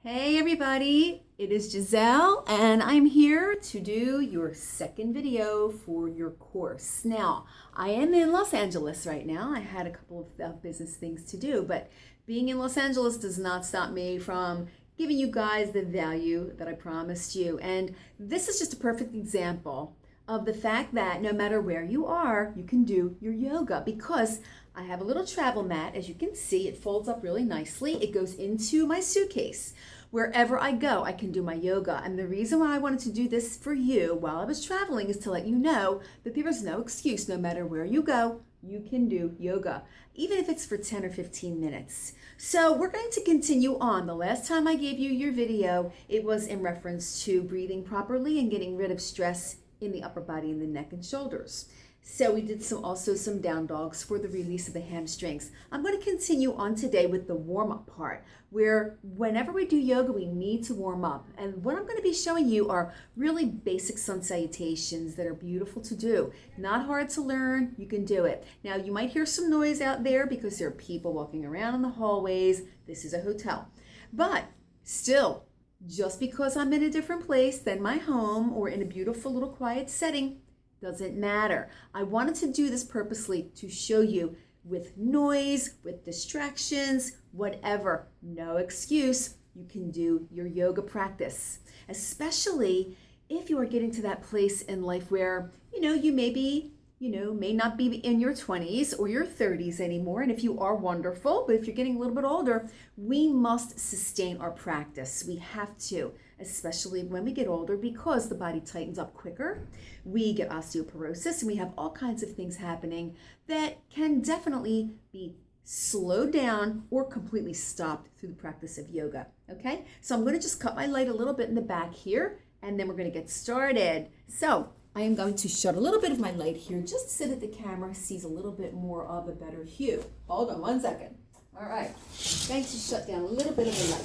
Hey everybody, it is Giselle and I'm here to do your second video for your course. Now, I am in Los Angeles right now. I had a couple of business things to do, but being in Los Angeles does not stop me from giving you guys the value that I promised you. And this is just a perfect example of the fact that no matter where you are, you can do your yoga because I have a little travel mat. As you can see, it folds up really nicely. It goes into my suitcase. Wherever I go, I can do my yoga. And the reason why I wanted to do this for you while I was traveling is to let you know that there is no excuse. No matter where you go, you can do yoga, even if it's for 10 or 15 minutes. So we're going to continue on. The last time I gave you your video, it was in reference to breathing properly and getting rid of stress in the upper body and the neck and shoulders. So we did also some down dogs for the release of the hamstrings. I'm going to continue on today with the warm-up part, where whenever we do yoga, we need to warm up. And what I'm going to be showing you are really basic sun salutations that are beautiful to do. Not hard to learn, you can do it. Now, you might hear some noise out there because there are people walking around in the hallways. This is a hotel. But still, just because I'm in a different place than my home or in a beautiful little quiet setting, doesn't matter. I wanted to do this purposely to show you with noise, with distractions, whatever, no excuse, you can do your yoga practice. Especially if you are getting to that place in life where, you may not be in your 20s or your 30s anymore. And if you are, wonderful, but if you're getting a little bit older, we must sustain our practice. We have to, especially when we get older, because the body tightens up quicker. We get osteoporosis and we have all kinds of things happening that can definitely be slowed down or completely stopped through the practice of yoga. Okay, so I'm going to just cut my light a little bit in the back here and then we're going to get started. So I am going to shut a little bit of my light here just so that the camera sees a little bit more of a better hue. Hold on one second. All right, I'm going to shut down a little bit of the light.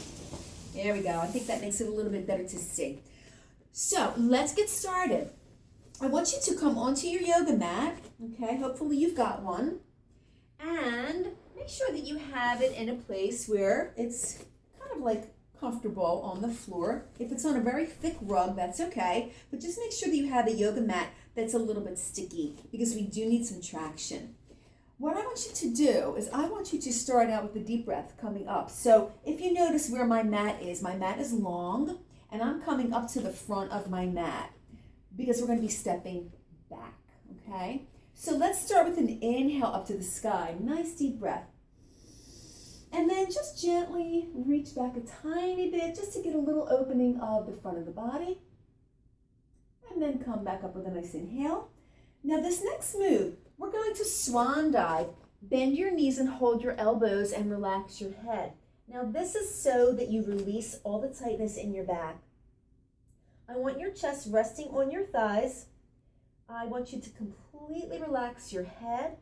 There we go. I think that makes it a little bit better to see. So let's get started. I want you to come onto your yoga mat. Okay, hopefully you've got one. And make sure that you have it in a place where it's kind of like comfortable on the floor. If it's on a very thick rug, that's okay. But just make sure that you have a yoga mat that's a little bit sticky because we do need some traction. What I want you to do is I want you to start out with a deep breath coming up. So if you notice where my mat is long and I'm coming up to the front of my mat because we're going to be stepping back, okay? So let's start with an inhale up to the sky. Nice deep breath. And then just gently reach back a tiny bit just to get a little opening of the front of the body. And then come back up with a nice inhale. Now this next move, we're going to swan dive. Bend your knees and hold your elbows and relax your head. Now this is so that you release all the tightness in your back. I want your chest resting on your thighs. I want you to completely relax your head.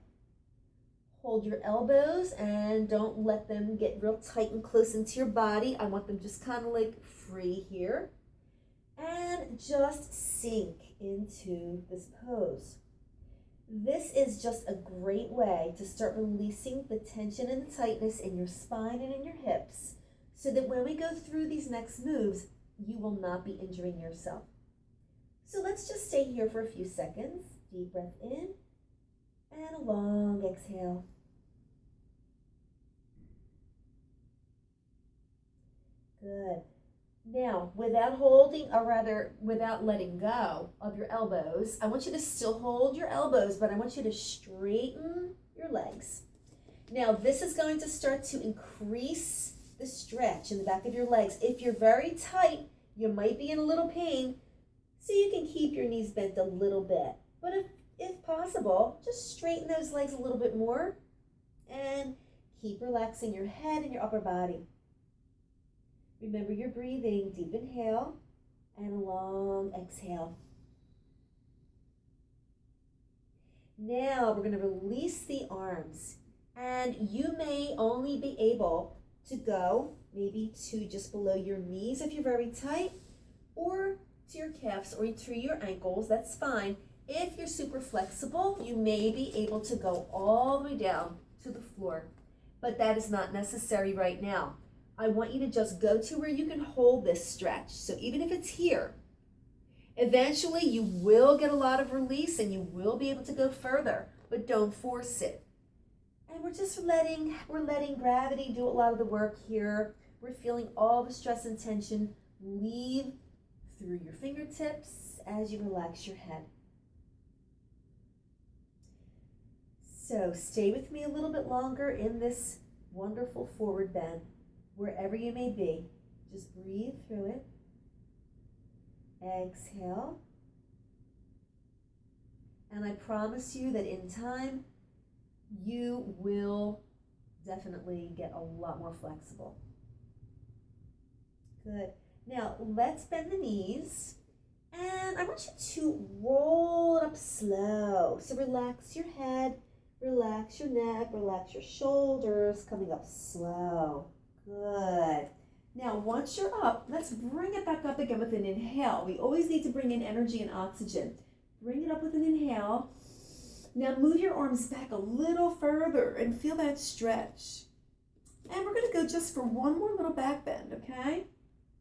Hold your elbows and don't let them get real tight and close into your body. I want them just kind of like free here. And just sink into this pose. This is just a great way to start releasing the tension and the tightness in your spine and in your hips so that when we go through these next moves, you will not be injuring yourself. So let's just stay here for a few seconds. Deep breath in and a long exhale. Good. Now, without letting go of your elbows, I want you to still hold your elbows, but I want you to straighten your legs. Now, this is going to start to increase the stretch in the back of your legs. If you're very tight, you might be in a little pain, so you can keep your knees bent a little bit. But if possible, just straighten those legs a little bit more and keep relaxing your head and your upper body. Remember your breathing, deep inhale and a long exhale. Now we're going to release the arms and you may only be able to go maybe to just below your knees if you're very tight or to your calves or to your ankles, that's fine. If you're super flexible, you may be able to go all the way down to the floor, but that is not necessary right now. I want you to just go to where you can hold this stretch. So even if it's here, eventually you will get a lot of release and you will be able to go further, but don't force it. And we're just letting gravity do a lot of the work here. We're feeling all the stress and tension leave through your fingertips as you relax your head. So stay with me a little bit longer in this wonderful forward bend, wherever you may be. Just breathe through it. Exhale. And I promise you that in time, you will definitely get a lot more flexible. Good. Now, let's bend the knees. And I want you to roll it up slow. So relax your head, relax your neck, relax your shoulders, coming up slow. Good. Now, once you're up, let's bring it back up again with an inhale. We always need to bring in energy and oxygen. Bring it up with an inhale. Now, move your arms back a little further and feel that stretch. And we're going to go just for one more little back bend, okay?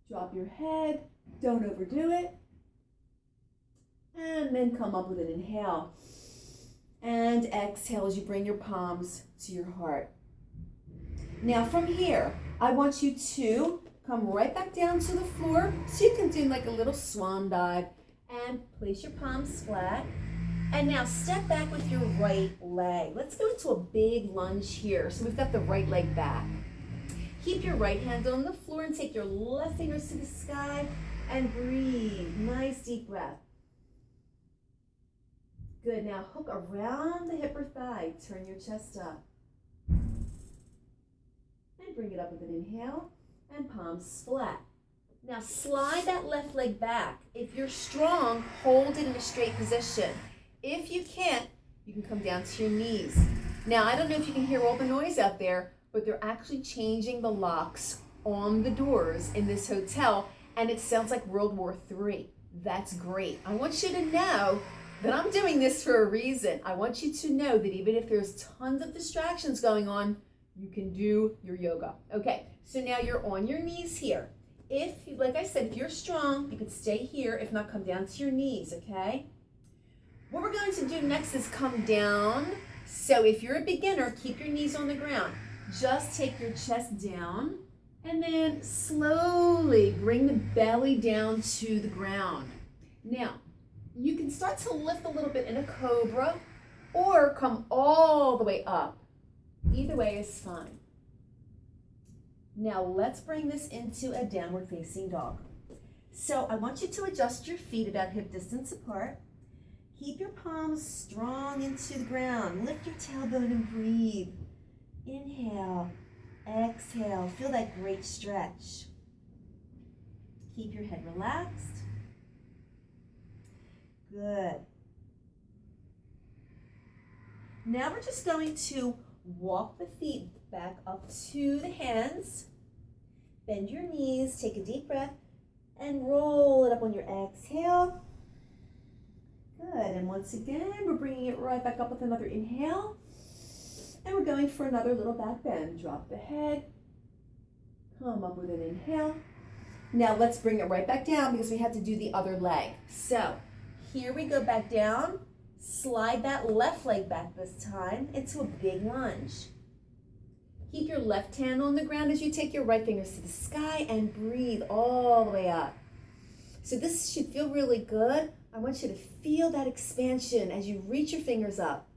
Drop your head. Don't overdo it. And then come up with an inhale. And exhale as you bring your palms to your heart. Now, from here, I want you to come right back down to the floor so you can do like a little swan dive and place your palms flat. And now step back with your right leg. Let's go into a big lunge here. So we've got the right leg back. Keep your right hand on the floor and take your left fingers to the sky and breathe. Nice deep breath. Good. Now hook around the hip or thigh. Turn your chest up. And bring it up with an inhale and palms flat. Now slide that left leg back. If you're strong, hold it in a straight position. If you can't, you can come down to your knees. Now, I don't know if you can hear all the noise out there, but they're actually changing the locks on the doors in this hotel, and it sounds like World War III. That's great. I want you to know that I'm doing this for a reason. I want you to know that even if there's tons of distractions going on, you can do your yoga. Okay, so now you're on your knees here. Like I said, if you're strong, you could stay here. If not, come down to your knees, okay? What we're going to do next is come down. So if you're a beginner, keep your knees on the ground. Just take your chest down and then slowly bring the belly down to the ground. Now, you can start to lift a little bit in a cobra or come all the way up. Either way is fine. Now let's bring this into a downward facing dog. So I want you to adjust your feet about hip distance apart. Keep your palms strong into the ground. Lift your tailbone and breathe. Inhale, exhale. Feel that great stretch. Keep your head relaxed. Good. Now we're just going to walk the feet back up to the hands. Bend your knees, take a deep breath, and roll it up on your exhale. Good, and once again, we're bringing it right back up with another inhale. And we're going for another little back bend. Drop the head, come up with an inhale. Now let's bring it right back down because we have to do the other leg. So here we go back down. Slide that left leg back this time into a big lunge. Keep your left hand on the ground as you take your right fingers to the sky and breathe all the way up. So this should feel really good. I want you to feel that expansion as you reach your fingers up.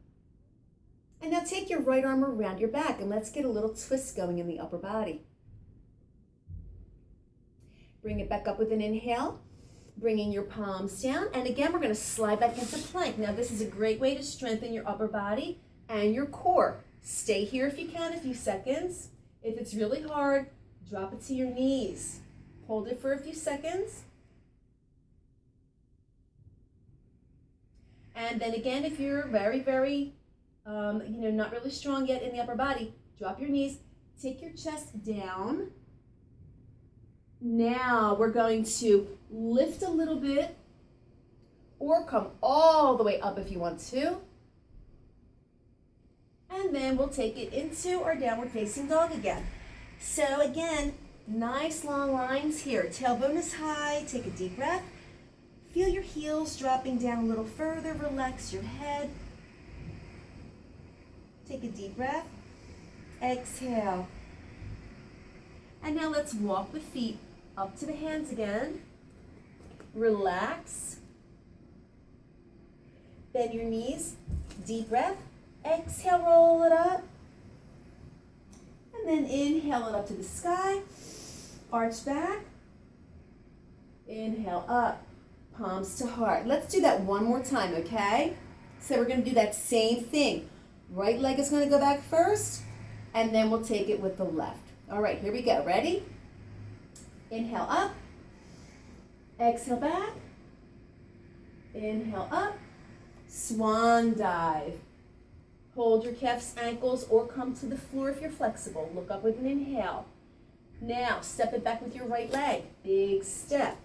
And now take your right arm around your back and let's get a little twist going in the upper body. Bring it back up with an inhale, bringing your palms down. And again, we're going to slide back into plank. Now this is a great way to strengthen your upper body and your core. Stay here if you can, a few seconds. If it's really hard, drop it to your knees. Hold it for a few seconds. And then again, if you're very, not really strong yet in the upper body, drop your knees, take your chest down. Now we're going to lift a little bit or come all the way up if you want to. And then we'll take it into our downward facing dog again. So again, Nice long lines here. Tailbone is high. Take a deep breath. Feel your heels dropping down a little further. Relax your head. Take a deep breath. Exhale. And now let's walk the feet up to the hands again. Relax. Bend your knees. Deep breath. Exhale, roll it up. And then inhale it up to the sky. Arch back. Inhale up. Palms to heart. Let's do that one more time, okay? So we're going to do that same thing. Right leg is going to go back first, and then we'll take it with the left. All right, here we go. Ready? Inhale up. Exhale back. Inhale up. Swan dive. Hold your calves, ankles, or come to the floor if you're flexible. Look up with an inhale. Now, step it back with your right leg. Big step.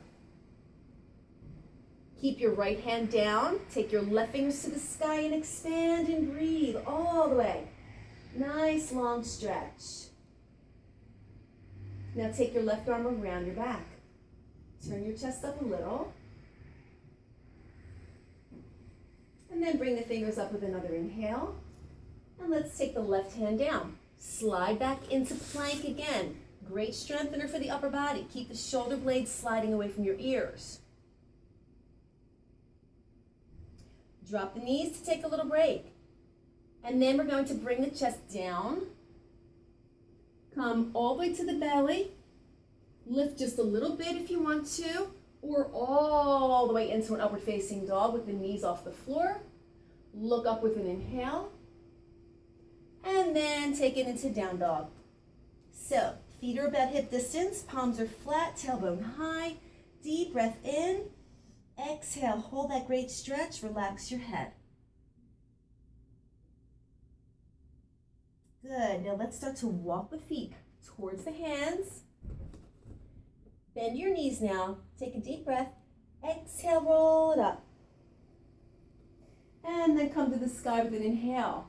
Keep your right hand down. Take your left fingers to the sky and expand and breathe all the way. Nice long stretch. Now take your left arm around your back. Turn your chest up a little. And then bring the fingers up with another inhale. And let's take the left hand down. Slide back into plank again. Great strengthener for the upper body. Keep the shoulder blades sliding away from your ears. Drop the knees to take a little break. And then we're going to bring the chest down. Come all the way to the belly. Lift just a little bit if you want to, or all the way into an upward facing dog with the knees off the floor. Look up with an inhale. And then take it into down dog. So, feet are about hip distance, palms are flat, tailbone high. Deep breath in. Exhale, hold that great stretch, relax your head. Good, now let's start to walk the feet towards the hands. Bend your knees now, take a deep breath. Exhale, roll it up. And then come to the sky with an inhale.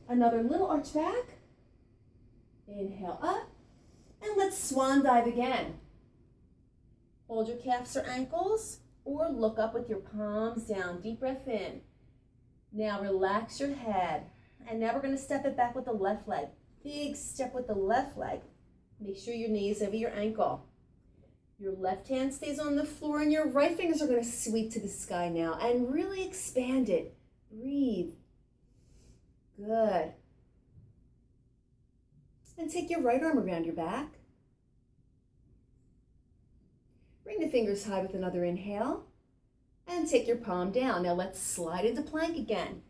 Another little arch back. Inhale up. And let's swan dive again. Hold your calves or ankles, or look up with your palms down. Deep breath in. Now relax your head. And now we're going to step it back with the left leg. Big step with the left leg. Make sure your knee is over your ankle. Your left hand stays on the floor and your right fingers are going to sweep to the sky now. And really expand it. Breathe. Good. And take your right arm around your back. Bring the fingers high with another inhale. And take your palm down. Now let's slide into plank again.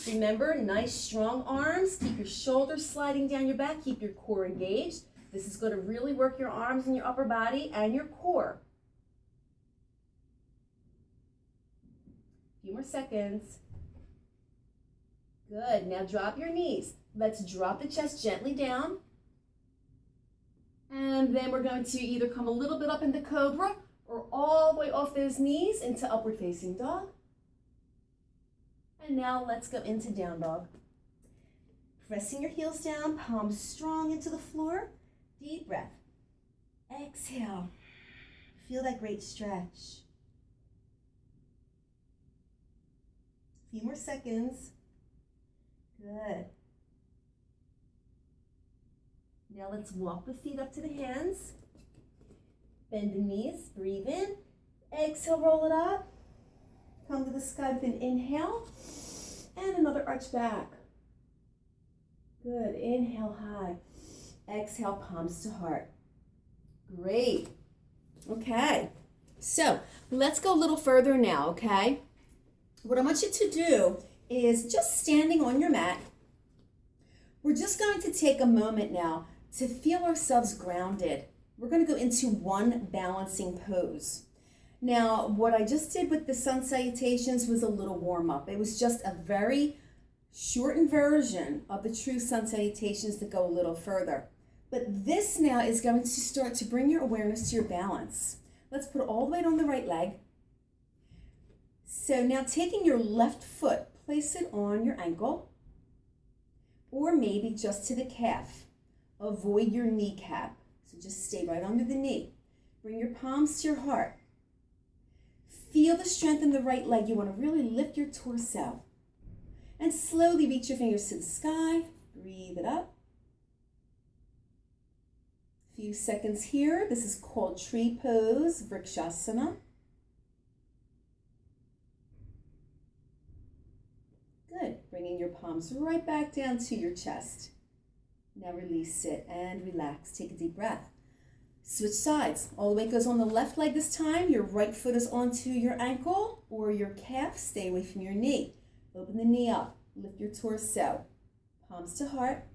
Remember, nice strong arms. Keep your shoulders sliding down your back. Keep your core engaged. This is going to really work your arms and your upper body and your core. A few more seconds. Good. Now drop your knees. Let's drop the chest gently down. And then we're going to either come a little bit up into cobra or all the way off those knees into upward facing dog. And now let's go into down dog. Pressing your heels down, palms strong into the floor. Deep breath. Exhale. Feel that great stretch. A few more seconds. Good. Now let's walk the feet up to the hands. Bend the knees, breathe in. Exhale, roll it up. Come to the sky with an inhale. And another arch back. Good, inhale high. Exhale, palms to heart. Great. Okay, so let's go a little further now, okay? What I want you to do is just standing on your mat. We're just going to take a moment now to feel ourselves grounded. We're going to go into one balancing pose. Now, what I just did with the sun salutations was a little warm up. It was just a very shortened version of the true sun salutations that go a little further. But this now is going to start to bring your awareness to your balance. Let's put all the weight on the right leg. So now taking your left foot, place it on your ankle, or maybe just to the calf. Avoid your kneecap. So just stay right under the knee. Bring your palms to your heart. Feel the strength in the right leg. You want to really lift your torso. And slowly reach your fingers to the sky. Breathe it up. Few seconds here. This is called tree pose, Vrikshasana. Good. Bringing your palms right back down to your chest. Now release it and relax. Take a deep breath. Switch sides. All the weight goes on the left leg this time. Your right foot is onto your ankle or your calf. Stay away from your knee. Open the knee up. Lift your torso. Palms to heart.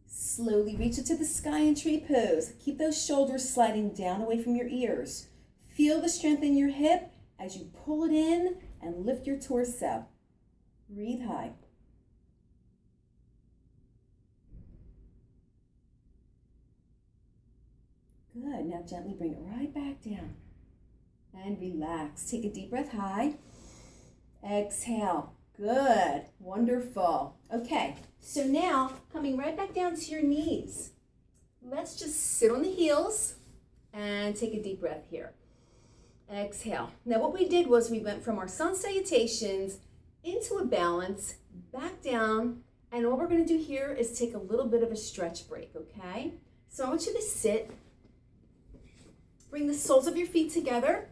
Slowly reach it to the sky in tree pose. Keep those shoulders sliding down away from your ears. Feel the strength in your hip as you pull it in and lift your torso. Breathe high. Good. Now gently bring it right back down. And relax. Take a deep breath high. Exhale. Good. Wonderful. Okay. So now, coming right back down to your knees. Let's just sit on the heels and take a deep breath here. Exhale. Now what we did was we went from our sun salutations into a balance, back down, and all we're going to do here is take a little bit of a stretch break, okay? So I want you to sit, bring the soles of your feet together,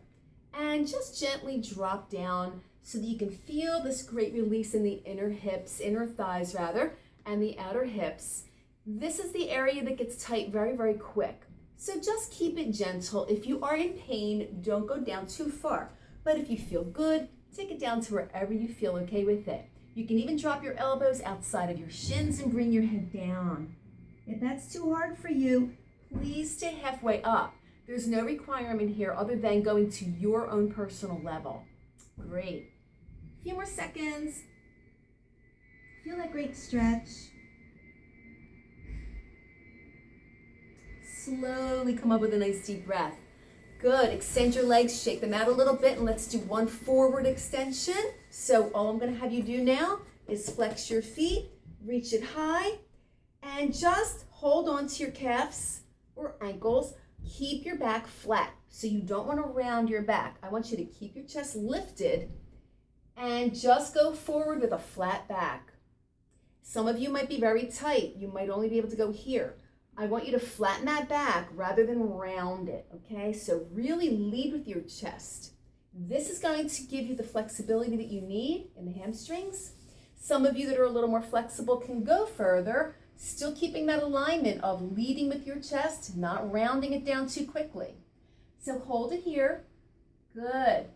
and just gently drop down so that you can feel this great release in the inner hips, inner thighs rather, and the outer hips. This is the area that gets tight very, very quick. So just keep it gentle. If you are in pain, don't go down too far. But if you feel good, take it down to wherever you feel okay with it. You can even drop your elbows outside of your shins and bring your head down. If that's too hard for you, please stay halfway up. There's no requirement here other than going to your own personal level. Great. A few more seconds. Feel that great stretch. Slowly come up with a nice deep breath. Good. Extend your legs, shake them out a little bit, and let's do one forward extension. So all I'm going to have you do now is flex your feet, reach it high, and just hold on to your calves or ankles. Keep your back flat. So you don't want to round your back. I want you to keep your chest lifted and just go forward with a flat back. Some of you might be very tight. You might only be able to go here. I want you to flatten that back rather than round it, okay? So really lead with your chest. This is going to give you the flexibility that you need in the hamstrings. Some of you that are a little more flexible can go further, still keeping that alignment of leading with your chest, not rounding it down too quickly. So hold it here. Good.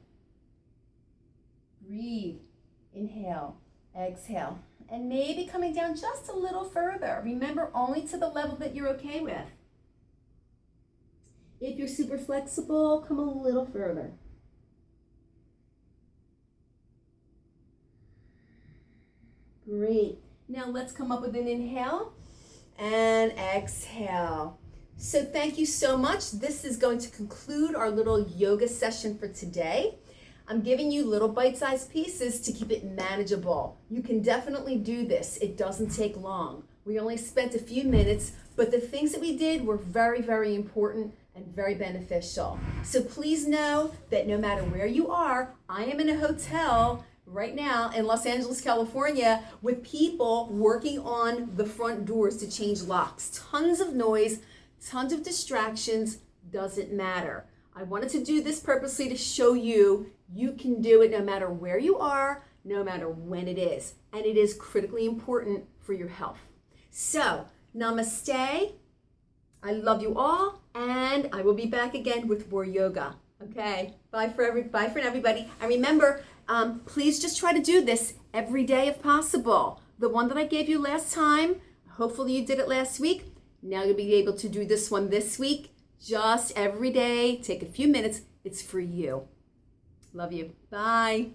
Breathe. Inhale. Exhale. And maybe coming down just a little further. Remember, only to the level that you're okay with. If you're super flexible, come a little further. Great. Now let's come up with an inhale and exhale. So thank you so much. This is going to conclude our little yoga session for today. I'm giving you little bite-sized pieces to keep it manageable. You can definitely do this. It doesn't take long. We only spent a few minutes, but the things that we did were very, very important and very beneficial. So please know that no matter where you are, I am in a hotel right now in Los Angeles, California, with people working on the front doors to change locks. Tons of noise, tons of distractions, doesn't matter. I wanted to do this purposely to show you you can do it no matter where you are, no matter when it is. And it is critically important for your health. So, namaste. I love you all, and I will be back again with more yoga. Okay, bye for everybody. And remember, please just try to do this every day if possible. The one that I gave you last time, hopefully you did it last week. Now you'll be able to do this one this week. Just every day, take a few minutes. It's for you. Love you. Bye.